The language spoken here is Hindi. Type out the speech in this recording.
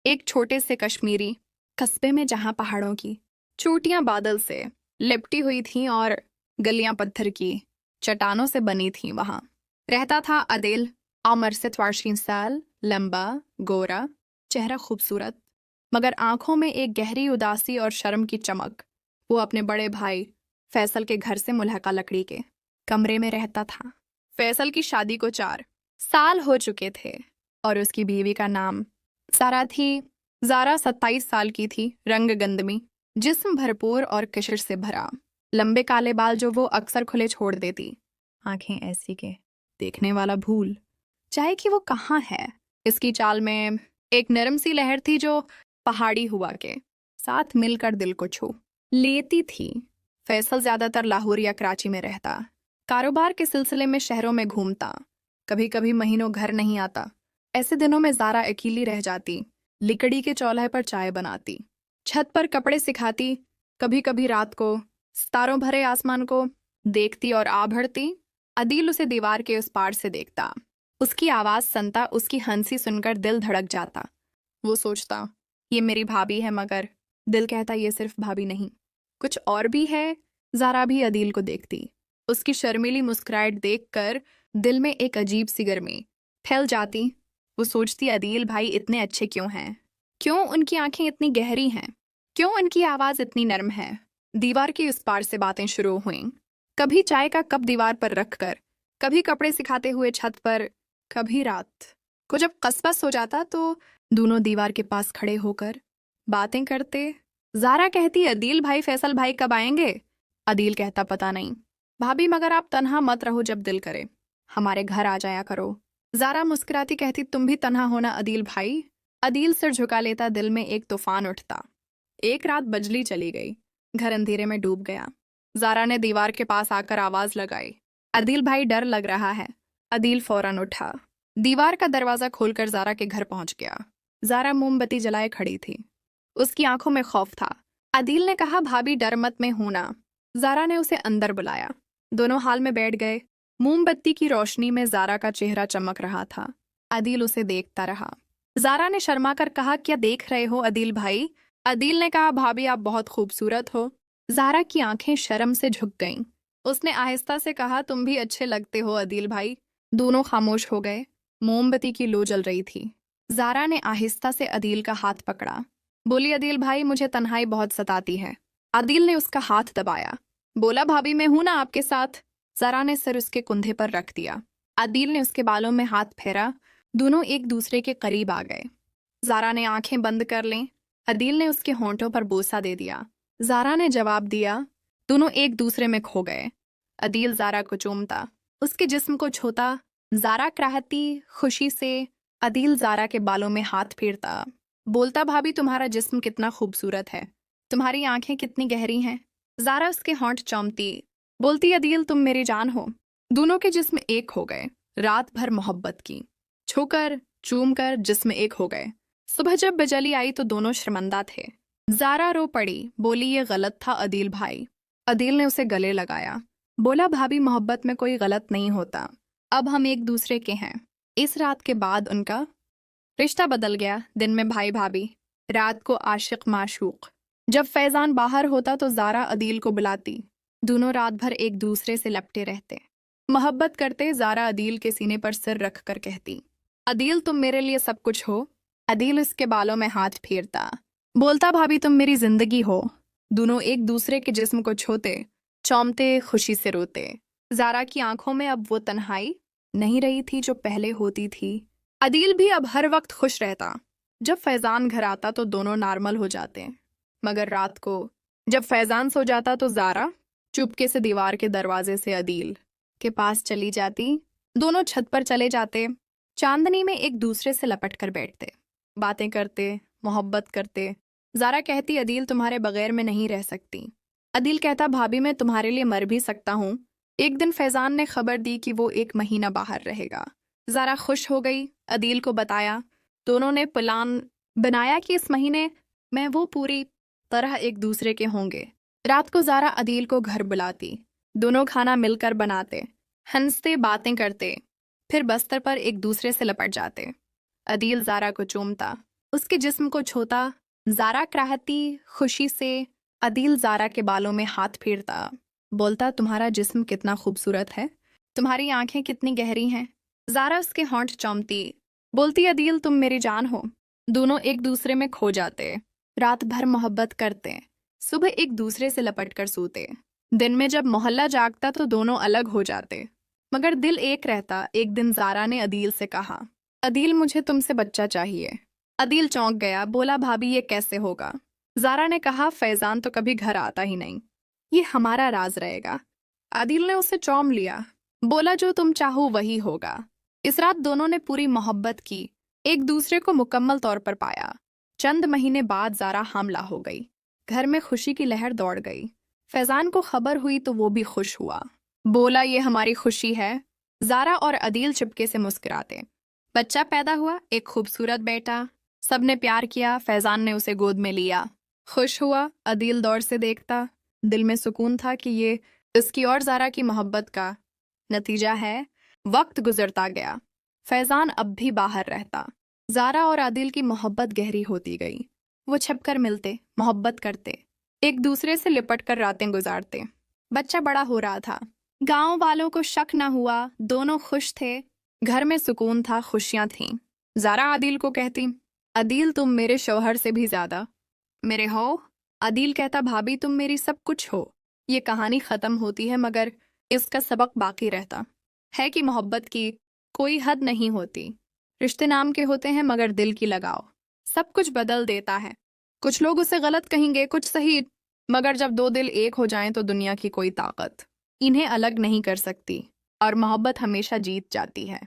एक छोटे से कश्मीरी कस्बे में जहां पहाड़ों की चोटियां बादल से लिपटी हुई थीं और गलियां पत्थर की चट्टानों से बनी थीं, वहां रहता था अदिल। उम्र से 23 साल, लंबा, गोरा, चेहरा खूबसूरत, मगर आंखों में एक गहरी उदासी और शर्म की चमक। वो अपने बड़े भाई फैसल के घर से मुल्हका लकड़ी के कमरे में रहता था। फैसल की शादी को 4 साल हो चुके थे और उसकी बीवी का नाम जारा थी। जारा 27 साल की थी, रंग गंदमी, जिस्म भरपूर और किशर से भरा, लंबे काले बाल जो वो अक्सर खुले छोड़ देती, आंखें ऐसी के देखने वाला भूल चाहे कि वो कहाँ है। इसकी चाल में एक नरम सी लहर थी जो पहाड़ी हुआ के साथ मिलकर दिल को छू लेती थी। फैसल ज्यादातर लाहौर या कराची में रहता, कारोबार के सिलसिले में शहरों में घूमता, कभी कभी महीनों घर नहीं आता। ऐसे दिनों में जारा अकेली रह जाती, लिकड़ी के चौल्हे पर चाय बनाती, छत पर कपड़े सिखाती, कभी कभी रात को सितारों भरे आसमान को देखती और आ भरती। अदील उसे दीवार के उस पार से देखता, उसकी आवाज सुनता, उसकी हंसी सुनकर दिल धड़क जाता। वो सोचता ये मेरी भाभी है, मगर दिल कहता ये सिर्फ भाभी नहीं, कुछ और भी है। जारा भी अदील को देखती, उसकी शर्मीली मुस्कुराहट देखकर दिल में एक अजीब सी गर्मी फैल जाती। वो सोचती अदील भाई इतने अच्छे क्यों हैं, क्यों उनकी आंखें इतनी गहरी हैं, क्यों उनकी आवाज इतनी नर्म है। दीवार की उस पार से बातें शुरू हुईं, कभी चाय का कप दीवार पर रखकर, कभी कपड़े सिखाते हुए छत पर, कभी रात को जब कस्बा सो जाता तो दोनों दीवार के पास खड़े होकर बातें करते। जारा कहती अदील भाई फैसल भाई कब आएंगे। अदील कहता पता नहीं भाभी, मगर आप तन्हा मत रहो, जब दिल करे हमारे घर आ जाया करो। जारा मुस्कुराती कहती तुम भी तन्हा होना अदील भाई। अदील सिर झुका लेता, दिल में एक तूफान उठता। एक रात बिजली चली गई, घर अंधेरे में डूब गया। जारा ने दीवार के पास आकर आवाज लगाई, अदील भाई डर लग रहा है। अदील फौरन उठा, दीवार का दरवाजा खोलकर जारा के घर पहुंच गया। जारा मोमबत्ती जलाए खड़ी थी, उसकी आंखों में खौफ था। अदील ने कहा भाभी डर मत, मैं हूं ना। जारा ने उसे अंदर बुलाया, दोनों हाल में बैठ गए। मोमबत्ती की रोशनी में जारा का चेहरा चमक रहा था। अदील उसे देखता रहा। जारा ने शर्मा कर कहा क्या देख रहे हो अदील भाई। अदील ने कहा भाभी आप बहुत खूबसूरत हो। जारा की आंखें शर्म से झुक गईं। उसने आहिस्ता से कहा तुम भी अच्छे लगते हो अदील भाई। दोनों खामोश हो गए। मोमबत्ती की लो जल रही थी। जारा ने आहिस्ता से अदील का हाथ पकड़ा, बोली अदील भाई मुझे तन्हाई बहुत सताती है। अदील ने उसका हाथ दबाया, बोला भाभी मैं हूं ना आपके साथ। जारा ने सिर उसके कुंधे पर रख दिया। अदील ने उसके बालों में हाथ फेरा, दोनों एक दूसरे के करीब आ गए। जारा ने आंखें बंद कर लें, अदील ने उसके होंठों पर बोसा दे दिया। जारा ने जवाब दिया, दोनों एक दूसरे में खो गए। अदील जारा को चूमता, उसके जिस्म को छूता। जारा कराहती खुशी से। अदील जारा के बालों में हाथ फेरता, बोलता भाभी तुम्हारा जिस्म कितना खूबसूरत है, तुम्हारी आंखें कितनी गहरी हैं। जारा उसके होंठ चूमती, बोलती अदील तुम मेरी जान हो। दोनों के जिस्म एक हो गए। रात भर मोहब्बत की, छूकर चूम कर जिस्म एक हो गए। सुबह जब बिजली आई तो दोनों शर्मिंदा थे। जारा रो पड़ी, बोली ये गलत था अदील भाई। अदील ने उसे गले लगाया, बोला भाभी मोहब्बत में कोई गलत नहीं होता, अब हम एक दूसरे के हैं। इस रात के बाद उनका रिश्ता बदल गया। दिन में भाई भाभी, रात को आशिक माशूक। जब फैजान बाहर होता तो जारा अदील को बुलाती, दोनों रात भर एक दूसरे से लपटे रहते, मोहब्बत करते। जारा अदील के सीने पर सिर रख कर कहती अदील तुम मेरे लिए सब कुछ हो। अदील उसके बालों में हाथ फेरता, बोलता भाभी तुम मेरी जिंदगी हो। दोनों एक दूसरे के जिस्म को छूते, चौमते, खुशी से रोते। जारा की आंखों में अब वो तन्हाई नहीं रही थी जो पहले होती थी। अदील भी अब हर वक्त खुश रहता। जब फैजान घर आता तो दोनों नॉर्मल हो जाते, मगर रात को जब फैजान सो जाता तो जारा चुपके से दीवार के दरवाजे से अदील के पास चली जाती। दोनों छत पर चले जाते, चांदनी में एक दूसरे से लपट कर बैठते, बातें करते, मोहब्बत करते। जारा कहती अदील तुम्हारे बगैर मैं नहीं रह सकती। अदील कहता भाभी मैं तुम्हारे लिए मर भी सकता हूँ। एक दिन फैजान ने खबर दी कि वो 1 महीना बाहर रहेगा। जारा खुश हो गई, अदील को बताया। दोनों ने प्लान बनाया कि इस महीने में वो पूरी तरह एक दूसरे के होंगे। रात को जारा अदील को घर बुलाती, दोनों खाना मिलकर बनाते, हंसते, बातें करते, फिर बस्तर पर एक दूसरे से लपट जाते। अदील जारा को चूमता, उसके जिस्म को छूता। जारा कराहती खुशी से। अदील जारा के बालों में हाथ फेरता, बोलता, तुम्हारा जिस्म कितना खूबसूरत है, तुम्हारी आंखें कितनी गहरी हैं। जारा उसके होंठ चौंपती, बोलती, अदील तुम मेरी जान हो। दोनों एक दूसरे में खो जाते, रात भर मोहब्बत करते, सुबह एक दूसरे से लपट कर सोते। दिन में जब मोहल्ला जागता तो दोनों अलग हो जाते, मगर दिल एक रहता। एक दिन जारा ने अदील से कहा, अदील मुझे तुमसे बच्चा चाहिए। अदील चौंक गया, बोला, भाभी ये कैसे होगा। जारा ने कहा, फैजान तो कभी घर आता ही नहीं, ये हमारा राज रहेगा। आदिल ने उसे चौम लिया, बोला, जो तुम चाहो वही होगा। इस रात दोनों ने पूरी मोहब्बत की, एक दूसरे को मुकम्मल तौर पर पाया। चंद महीने बाद जारा हामला हो गई। घर में खुशी की लहर दौड़ गई। फैजान को खबर हुई तो वो भी खुश हुआ, बोला, ये हमारी खुशी है। जारा और अदील चिपके से मुस्कुराते। बच्चा पैदा हुआ, एक खूबसूरत बेटा। सबने प्यार किया। फैजान ने उसे गोद में लिया, खुश हुआ। अदील दौर से देखता, दिल में सुकून था कि ये इसकी और जारा की मोहब्बत का नतीजा है। वक्त गुजरता गया। फैजान अब भी बाहर रहता। जारा और आदिल की मोहब्बत गहरी होती गई। वो छिपकर मिलते, मोहब्बत करते, एक दूसरे से लिपट कर रातें गुजारते। बच्चा बड़ा हो रहा था। गांव वालों को शक न हुआ, दोनों खुश थे। घर में सुकून था, खुशियां थीं। जारा आदिल को कहती, अदील तुम मेरे शौहर से भी ज्यादा मेरे हो। अदील कहता, भाभी तुम मेरी सब कुछ हो। ये कहानी खत्म होती है, मगर इसका सबक बाकी रहता है कि मोहब्बत की कोई हद नहीं होती। रिश्ते नाम के होते हैं, मगर दिल की लगाव सब कुछ बदल देता है। कुछ लोग उसे गलत कहेंगे, कुछ सही, मगर जब दो दिल एक हो जाएं तो दुनिया की कोई ताकत इन्हें अलग नहीं कर सकती और मोहब्बत हमेशा जीत जाती है।